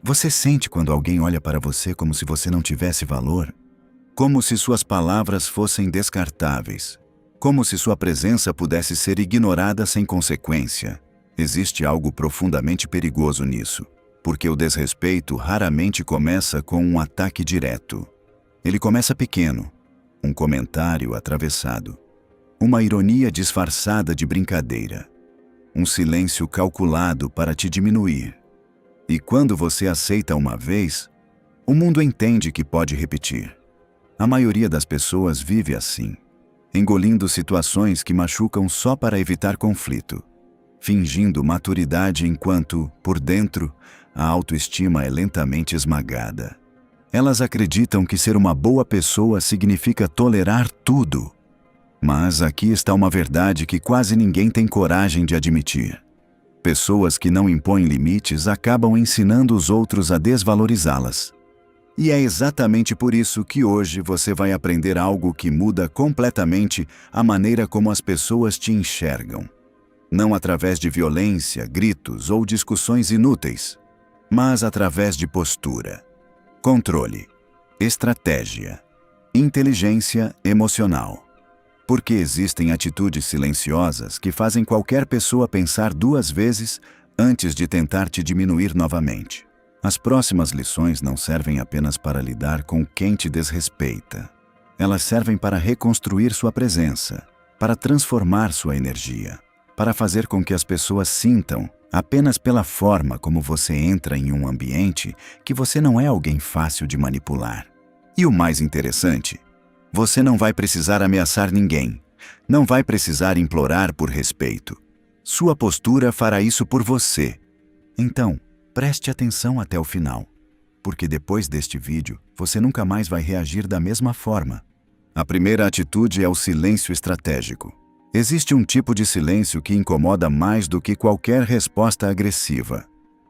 Você sente quando alguém olha para você como se você não tivesse valor? Como se suas palavras fossem descartáveis? Como se sua presença pudesse ser ignorada sem consequência? Existe algo profundamente perigoso nisso, porque o desrespeito raramente começa com um ataque direto. Ele começa pequeno, um comentário atravessado, uma ironia disfarçada de brincadeira, um silêncio calculado para te diminuir. E quando você aceita uma vez, o mundo entende que pode repetir. A maioria das pessoas vive assim, engolindo situações que machucam só para evitar conflito, fingindo maturidade enquanto, por dentro, a autoestima é lentamente esmagada. Elas acreditam que ser uma boa pessoa significa tolerar tudo. Mas aqui está uma verdade que quase ninguém tem coragem de admitir. Pessoas que não impõem limites acabam ensinando os outros a desvalorizá-las. E é exatamente por isso que hoje você vai aprender algo que muda completamente a maneira como as pessoas te enxergam. Não através de violência, gritos ou discussões inúteis, mas através de postura, controle, estratégia, inteligência emocional. Porque existem atitudes silenciosas que fazem qualquer pessoa pensar 2 vezes antes de tentar te diminuir novamente. As próximas lições não servem apenas para lidar com quem te desrespeita. Elas servem para reconstruir sua presença, para transformar sua energia, para fazer com que as pessoas sintam, apenas pela forma como você entra em um ambiente, que você não é alguém fácil de manipular. E o mais interessante, você não vai precisar ameaçar ninguém, não vai precisar implorar por respeito. Sua postura fará isso por você. Então, preste atenção até o final, porque depois deste vídeo, você nunca mais vai reagir da mesma forma. A primeira atitude é o silêncio estratégico. Existe um tipo de silêncio que incomoda mais do que qualquer resposta agressiva,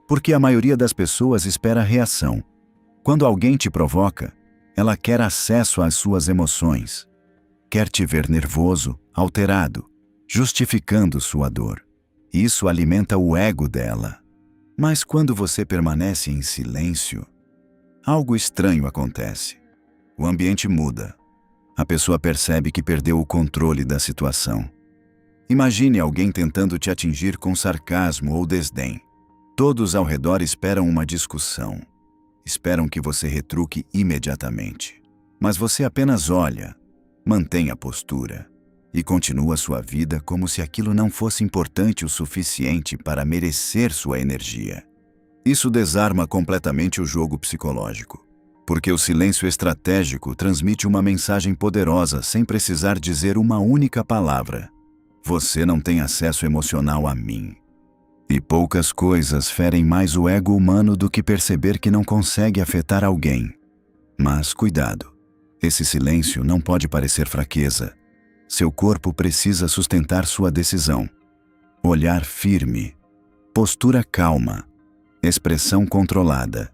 porque a maioria das pessoas espera reação. Quando alguém te provoca, ela quer acesso às suas emoções, quer te ver nervoso, alterado, justificando sua dor. Isso alimenta o ego dela. Mas quando você permanece em silêncio, algo estranho acontece. O ambiente muda. A pessoa percebe que perdeu o controle da situação. Imagine alguém tentando te atingir com sarcasmo ou desdém. Todos ao redor esperam uma discussão. Esperam que você retruque imediatamente. Mas você apenas olha, mantém a postura e continua sua vida como se aquilo não fosse importante o suficiente para merecer sua energia. Isso desarma completamente o jogo psicológico, porque o silêncio estratégico transmite uma mensagem poderosa sem precisar dizer uma única palavra. Você não tem acesso emocional a mim. E poucas coisas ferem mais o ego humano do que perceber que não consegue afetar alguém. Mas cuidado, esse silêncio não pode parecer fraqueza. Seu corpo precisa sustentar sua decisão. Olhar firme, postura calma, expressão controlada.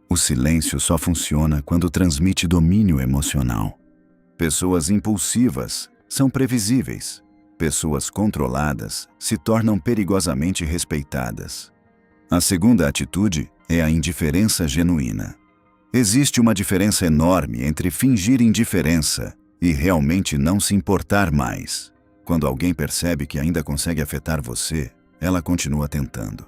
O silêncio só funciona quando transmite domínio emocional. Pessoas impulsivas são previsíveis. Pessoas controladas se tornam perigosamente respeitadas. A segunda atitude é a indiferença genuína. Existe uma diferença enorme entre fingir indiferença e realmente não se importar mais. Quando alguém percebe que ainda consegue afetar você, ela continua tentando.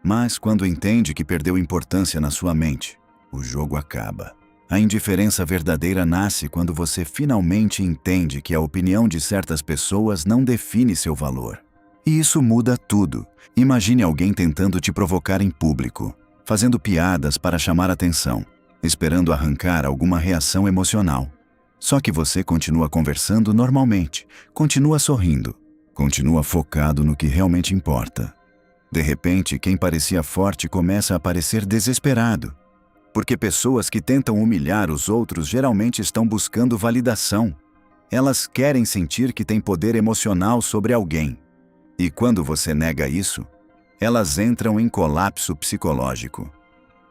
Mas quando entende que perdeu importância na sua mente, o jogo acaba. A indiferença verdadeira nasce quando você finalmente entende que a opinião de certas pessoas não define seu valor. E isso muda tudo. Imagine alguém tentando te provocar em público, fazendo piadas para chamar atenção, esperando arrancar alguma reação emocional. Só que você continua conversando normalmente, continua sorrindo, continua focado no que realmente importa. De repente, quem parecia forte começa a parecer desesperado. Porque pessoas que tentam humilhar os outros geralmente estão buscando validação. Elas querem sentir que têm poder emocional sobre alguém. E quando você nega isso, elas entram em colapso psicológico.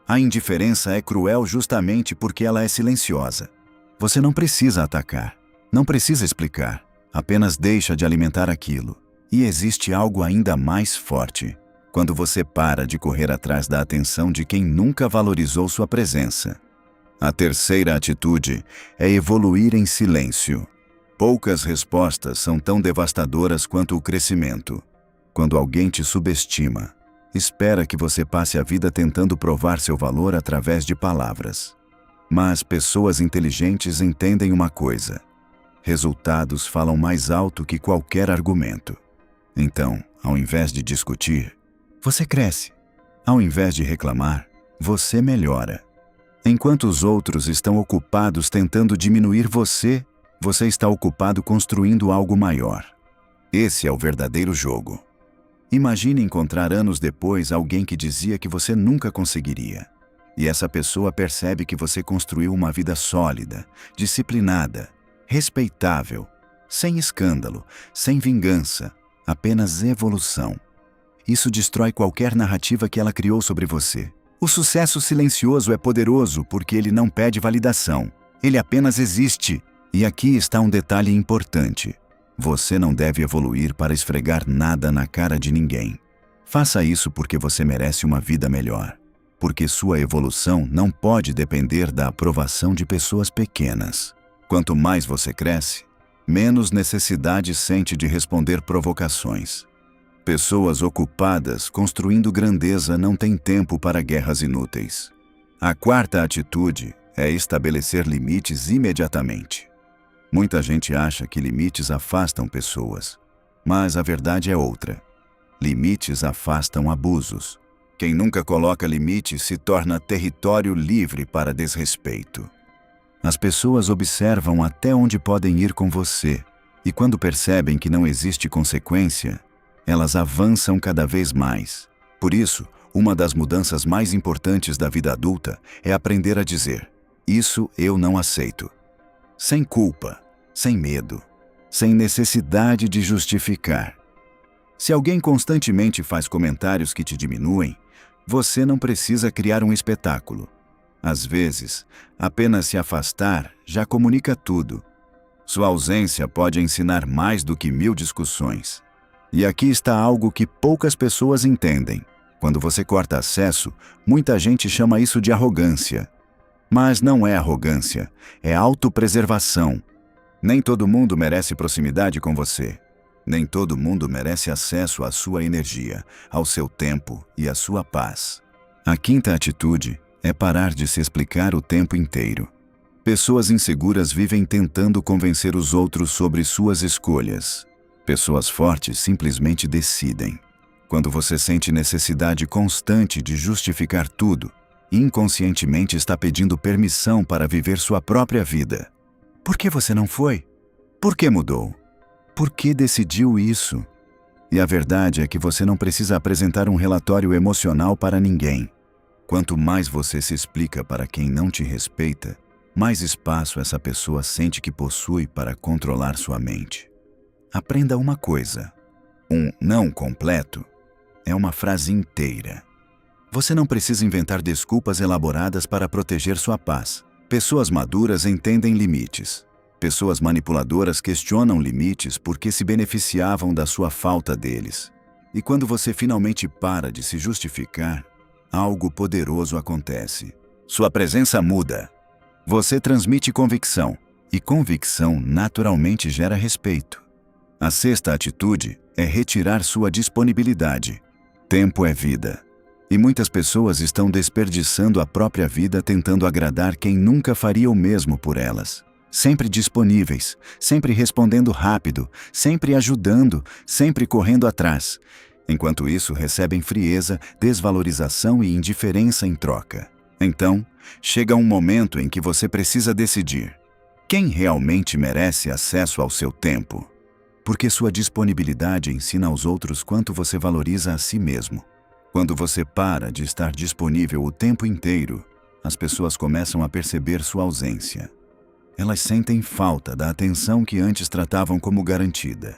A indiferença é cruel justamente porque ela é silenciosa. Você não precisa atacar, não precisa explicar, apenas deixa de alimentar aquilo. E existe algo ainda mais forte. Quando você para de correr atrás da atenção de quem nunca valorizou sua presença. A terceira atitude é evoluir em silêncio. Poucas respostas são tão devastadoras quanto o crescimento. Quando alguém te subestima, espera que você passe a vida tentando provar seu valor através de palavras. Mas pessoas inteligentes entendem uma coisa: resultados falam mais alto que qualquer argumento. Então, ao invés de discutir, você cresce. Ao invés de reclamar, você melhora. Enquanto os outros estão ocupados tentando diminuir você, você está ocupado construindo algo maior. Esse é o verdadeiro jogo. Imagine encontrar anos depois alguém que dizia que você nunca conseguiria. E essa pessoa percebe que você construiu uma vida sólida, disciplinada, respeitável, sem escândalo, sem vingança, apenas evolução. Isso destrói qualquer narrativa que ela criou sobre você. O sucesso silencioso é poderoso porque ele não pede validação. Ele apenas existe. E aqui está um detalhe importante. Você não deve evoluir para esfregar nada na cara de ninguém. Faça isso porque você merece uma vida melhor. Porque sua evolução não pode depender da aprovação de pessoas pequenas. Quanto mais você cresce, menos necessidade sente de responder provocações. Pessoas ocupadas construindo grandeza não têm tempo para guerras inúteis. A quarta atitude é estabelecer limites imediatamente. Muita gente acha que limites afastam pessoas, mas a verdade é outra. Limites afastam abusos. Quem nunca coloca limites se torna território livre para desrespeito. As pessoas observam até onde podem ir com você, e quando percebem que não existe consequência, elas avançam cada vez mais. Por isso, uma das mudanças mais importantes da vida adulta é aprender a dizer: isso eu não aceito. Sem culpa, sem medo, sem necessidade de justificar. Se alguém constantemente faz comentários que te diminuem, você não precisa criar um espetáculo. Às vezes, apenas se afastar já comunica tudo. Sua ausência pode ensinar mais do que 1000 discussões. E aqui está algo que poucas pessoas entendem. Quando você corta acesso, muita gente chama isso de arrogância. Mas não é arrogância, é autopreservação. Nem todo mundo merece proximidade com você. Nem todo mundo merece acesso à sua energia, ao seu tempo e à sua paz. A quinta atitude é parar de se explicar o tempo inteiro. Pessoas inseguras vivem tentando convencer os outros sobre suas escolhas. Pessoas fortes simplesmente decidem. Quando você sente necessidade constante de justificar tudo, inconscientemente está pedindo permissão para viver sua própria vida. Por que você não foi? Por que mudou? Por que decidiu isso? E a verdade é que você não precisa apresentar um relatório emocional para ninguém. Quanto mais você se explica para quem não te respeita, mais espaço essa pessoa sente que possui para controlar sua mente. Aprenda uma coisa: um não completo é uma frase inteira. Você não precisa inventar desculpas elaboradas para proteger sua paz. Pessoas maduras entendem limites. Pessoas manipuladoras questionam limites porque se beneficiavam da sua falta deles. E quando você finalmente para de se justificar, algo poderoso acontece. Sua presença muda. Você transmite convicção, e convicção naturalmente gera respeito. A sexta atitude é retirar sua disponibilidade. Tempo é vida. E muitas pessoas estão desperdiçando a própria vida tentando agradar quem nunca faria o mesmo por elas. Sempre disponíveis, sempre respondendo rápido, sempre ajudando, sempre correndo atrás. Enquanto isso, recebem frieza, desvalorização e indiferença em troca. Então, chega um momento em que você precisa decidir: quem realmente merece acesso ao seu tempo? Porque sua disponibilidade ensina aos outros quanto você valoriza a si mesmo. Quando você para de estar disponível o tempo inteiro, as pessoas começam a perceber sua ausência. Elas sentem falta da atenção que antes tratavam como garantida.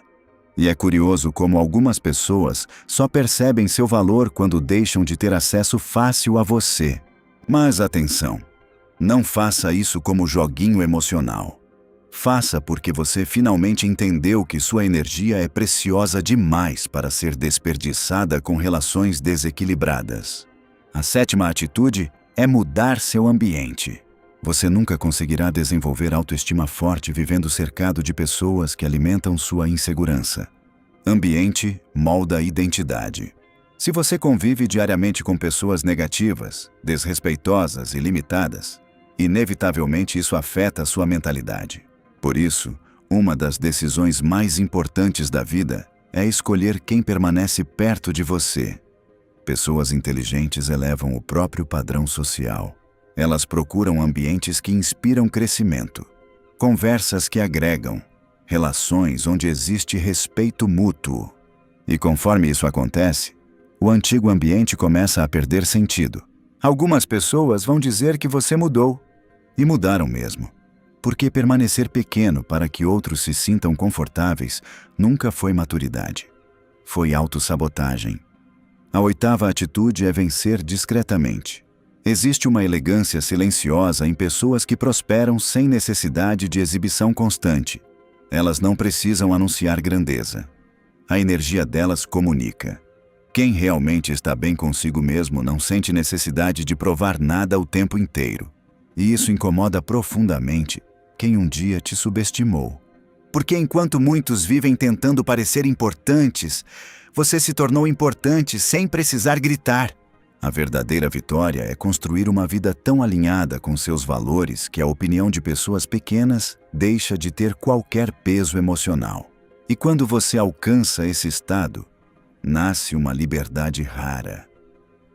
E é curioso como algumas pessoas só percebem seu valor quando deixam de ter acesso fácil a você. Mas atenção, não faça isso como joguinho emocional. Faça porque você finalmente entendeu que sua energia é preciosa demais para ser desperdiçada com relações desequilibradas. A 7ª atitude é mudar seu ambiente. Você nunca conseguirá desenvolver autoestima forte vivendo cercado de pessoas que alimentam sua insegurança. Ambiente molda a identidade. Se você convive diariamente com pessoas negativas, desrespeitosas e limitadas, inevitavelmente isso afeta a sua mentalidade. Por isso, uma das decisões mais importantes da vida é escolher quem permanece perto de você. Pessoas inteligentes elevam o próprio padrão social. Elas procuram ambientes que inspiram crescimento, conversas que agregam, relações onde existe respeito mútuo. E conforme isso acontece, o antigo ambiente começa a perder sentido. Algumas pessoas vão dizer que você mudou, e mudaram mesmo. Porque permanecer pequeno para que outros se sintam confortáveis nunca foi maturidade. Foi autossabotagem. A 8ª atitude é vencer discretamente. Existe uma elegância silenciosa em pessoas que prosperam sem necessidade de exibição constante. Elas não precisam anunciar grandeza. A energia delas comunica. Quem realmente está bem consigo mesmo não sente necessidade de provar nada o tempo inteiro. E isso incomoda profundamente quem um dia te subestimou. Porque enquanto muitos vivem tentando parecer importantes, você se tornou importante sem precisar gritar. A verdadeira vitória é construir uma vida tão alinhada com seus valores que a opinião de pessoas pequenas deixa de ter qualquer peso emocional. E quando você alcança esse estado, nasce uma liberdade rara.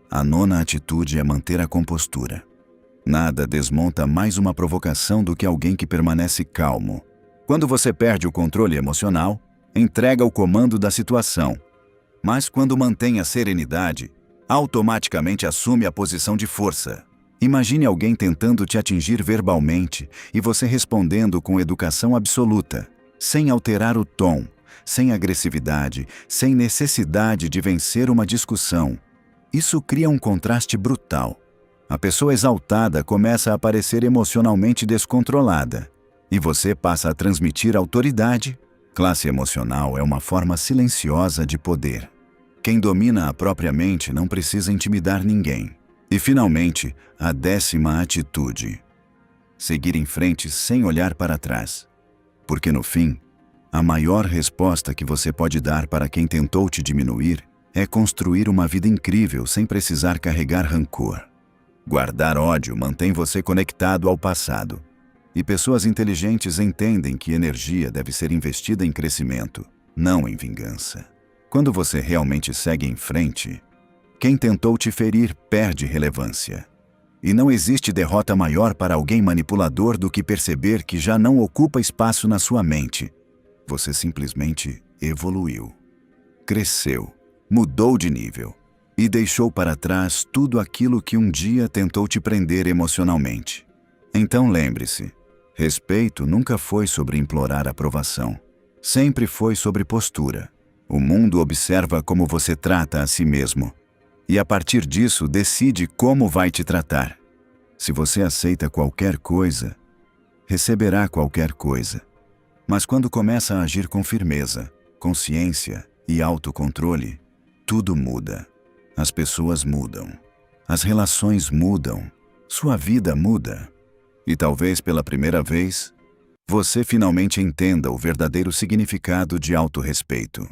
A 9ª atitude é manter a compostura. Nada desmonta mais uma provocação do que alguém que permanece calmo. Quando você perde o controle emocional, entrega o comando da situação. Mas quando mantém a serenidade, automaticamente assume a posição de força. Imagine alguém tentando te atingir verbalmente e você respondendo com educação absoluta, sem alterar o tom, sem agressividade, sem necessidade de vencer uma discussão. Isso cria um contraste brutal. A pessoa exaltada começa a parecer emocionalmente descontrolada, e você passa a transmitir autoridade. Classe emocional é uma forma silenciosa de poder. Quem domina a própria mente não precisa intimidar ninguém. E, finalmente, a 10ª atitude: seguir em frente sem olhar para trás. Porque, no fim, a maior resposta que você pode dar para quem tentou te diminuir é construir uma vida incrível sem precisar carregar rancor. Guardar ódio mantém você conectado ao passado. E pessoas inteligentes entendem que energia deve ser investida em crescimento, não em vingança. Quando você realmente segue em frente, quem tentou te ferir perde relevância. E não existe derrota maior para alguém manipulador do que perceber que já não ocupa espaço na sua mente. Você simplesmente evoluiu, cresceu, mudou de nível e deixou para trás tudo aquilo que um dia tentou te prender emocionalmente. Então lembre-se, respeito nunca foi sobre implorar aprovação. Sempre foi sobre postura. O mundo observa como você trata a si mesmo. E a partir disso decide como vai te tratar. Se você aceita qualquer coisa, receberá qualquer coisa. Mas quando começa a agir com firmeza, consciência e autocontrole, tudo muda. As pessoas mudam. As relações mudam. Sua vida muda. E talvez pela primeira vez, você finalmente entenda o verdadeiro significado de autorrespeito.